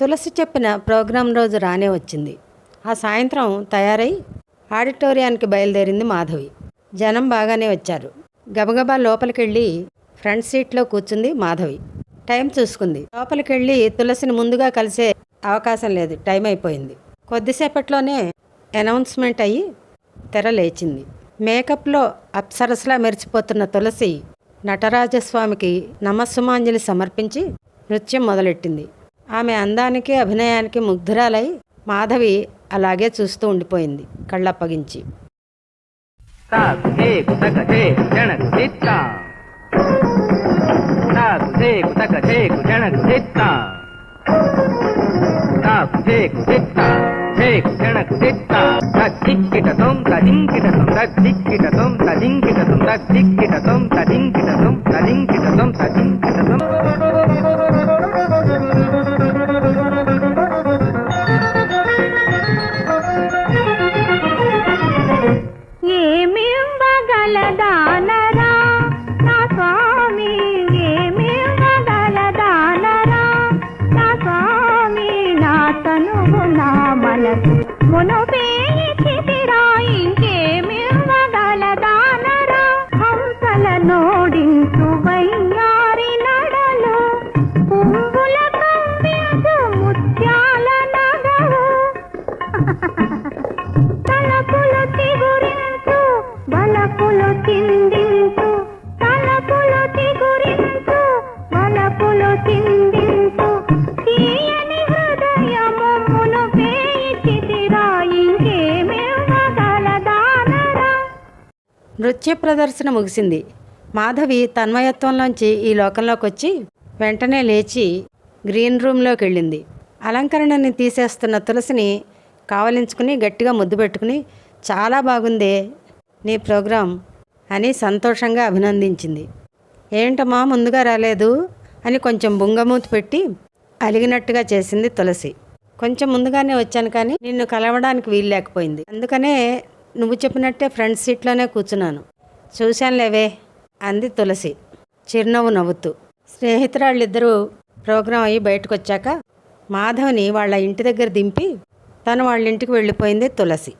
తులసి చెప్పిన ప్రోగ్రాం రోజు రానే వచ్చింది. ఆ సాయంత్రం తయారై ఆడిటోరియానికి బయలుదేరింది మాధవి. జనం బాగానే వచ్చారు. గబగబా లోపలికెళ్ళి ఫ్రంట్ సీట్లో కూర్చుంది మాధవి. టైం చూసుకుంది. లోపలికెళ్ళి తులసిని ముందుగా కలిసే అవకాశం లేదు, టైం అయిపోయింది. కొద్దిసేపట్లోనే అనౌన్స్మెంట్ అయ్యి తెర లేచింది. మేకప్లో అప్సరసలా మెరిసిపోతున్న తులసి నటరాజస్వామికి నమస్సుమాంజలి సమర్పించి నృత్యం మొదలెట్టింది. ఆమె అందానికి అభినయానికి ముగ్ధురాలై మాధవి అలాగే చూస్తూ ఉండిపోయింది కళ్ళప్పగించి. నృత్య ప్రదర్శన ముగిసింది. మాధవి తన్మయత్వంలోంచి ఈ లోకంలోకి వచ్చి వెంటనే లేచి గ్రీన్ రూమ్లోకి వెళ్ళింది. అలంకరణని తీసేస్తున్న తులసిని కావలించుకుని గట్టిగా ముద్దు పెట్టుకుని, చాలా బాగుందే నీ ప్రోగ్రాం అని సంతోషంగా అభినందించింది. ఏంటమ్మా ముందుగా రాలేదు అని కొంచెం బుంగమూతి పెట్టి అలిగినట్టుగా చేసింది తులసి. కొంచెం ముందుగానే వచ్చాను, కానీ నిన్ను కలవడానికి వీలు లేకపోయింది. అందుకనే నువ్వు చెప్పినట్టే ఫ్రంట్ సీట్లోనే కూర్చున్నాను. చూశానులేవే అంది తులసి చిరునవ్వు నవ్వుతూ. స్నేహితురాళ్ళిద్దరూ ప్రోగ్రాం అయ్యి బయటకు వచ్చాక మాధవిని వాళ్ళ ఇంటి దగ్గర దింపి తను వాళ్ళ ఇంటికి వెళ్ళిపోయింది తులసి.